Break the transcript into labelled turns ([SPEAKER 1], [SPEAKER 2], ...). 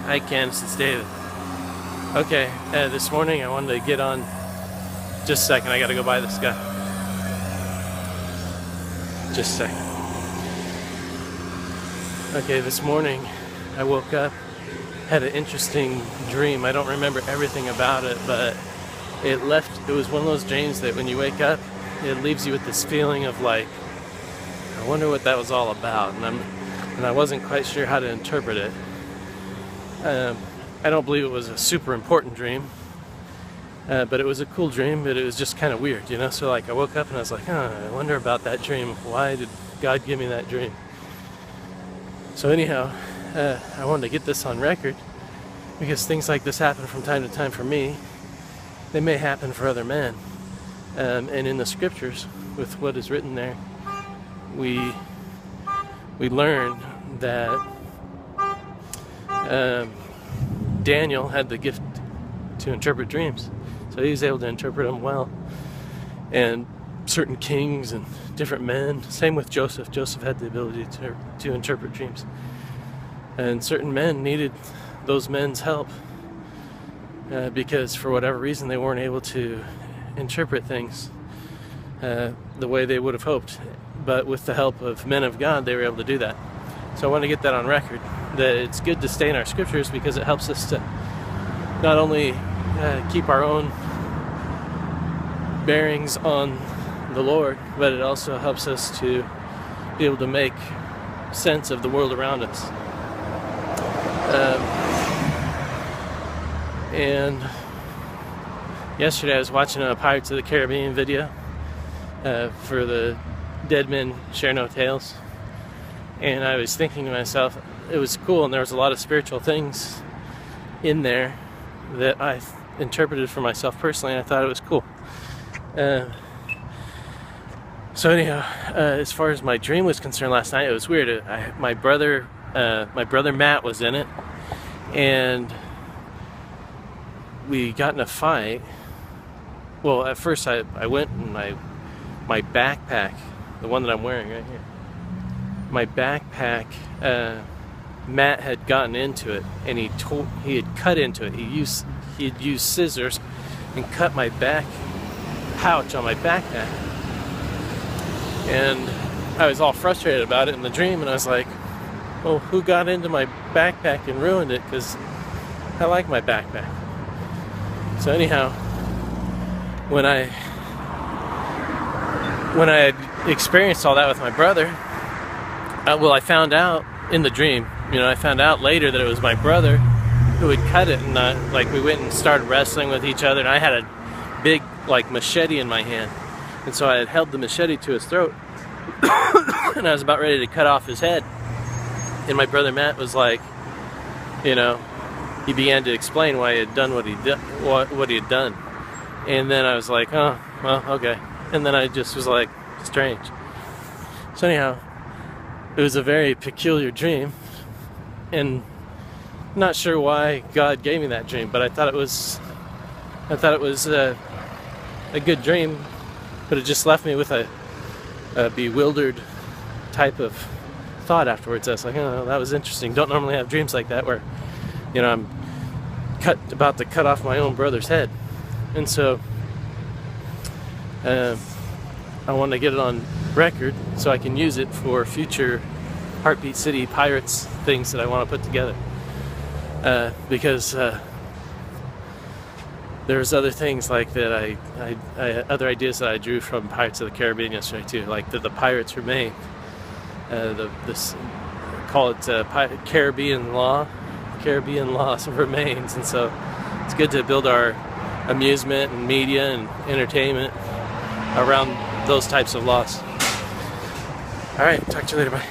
[SPEAKER 1] Hi Candace, it's David. Okay, this morning I wanted to get on. Just a second, I gotta go by this guy. Just a second. Okay, this morning I woke up, had an interesting dream. I don't remember everything about it, but it was one of those dreams that when you wake up, it leaves you with this feeling of like, I wonder what that was all about, and I wasn't quite sure how to interpret it. I don't believe it was a super important dream, but it was a cool dream, but it was just kind of weird, you know? So like I woke up and I was like, I wonder about that dream. Why did God give me that dream? So anyhow, I wanted to get this on record because things like this happen from time to time for me. They may happen for other men. And in the scriptures, with what is written there, we learn that Daniel had the gift to interpret dreams, so he was able to interpret them well. And certain kings and different men, same with Joseph. Joseph had the ability to interpret dreams, and certain men needed those men's help because for whatever reason they weren't able to interpret things the way they would have hoped. But with the help of men of God, they were able to do that. So I want to get that on record, that it's good to stay in our scriptures because it helps us to not only keep our own bearings on the Lord, but it also helps us to be able to make sense of the world around us. And yesterday I was watching a Pirates of the Caribbean video for the Dead Men Share No Tales. And I was thinking to myself, it was cool, and there was a lot of spiritual things in there that I interpreted for myself personally, and I thought it was cool. So anyhow, as far as my dream was concerned last night, it was weird. My brother Matt was in it, and we got in a fight. Well, at first I went and my backpack, the one that I'm wearing right here, my backpack, Matt had gotten into it, and he had cut into it. He had used scissors and cut my back pouch on my backpack, and I was all frustrated about it in the dream. And I was like, "Well, who got into my backpack and ruined it? Because I like my backpack." So anyhow, when I had experienced all that with my brother. I found out in the dream, I found out later that it was my brother who had cut it, and we went and started wrestling with each other, and I had a big machete in my hand, and so I had held the machete to his throat, and I was about ready to cut off his head, and my brother Matt was like, he began to explain why he had done what he had done, and then I was like, oh, well, okay, and then I just was like, strange. So anyhow, it was a very peculiar dream, and not sure why God gave me that dream, but I thought it was a good dream, but it just left me with a bewildered type of thought afterwards. I was like, oh, that was interesting. Don't normally have dreams like that where, I'm about to cut off my own brother's head, and so I want to get it on record so I can use it for future Heartbeat City Pirates things that I want to put together, because there's other things like that I other ideas that I drew from Pirates of the Caribbean yesterday too, like that the pirates remain, call it Caribbean law remains, and so it's good to build our amusement and media and entertainment around those types of laws. All right, talk to you later, bye.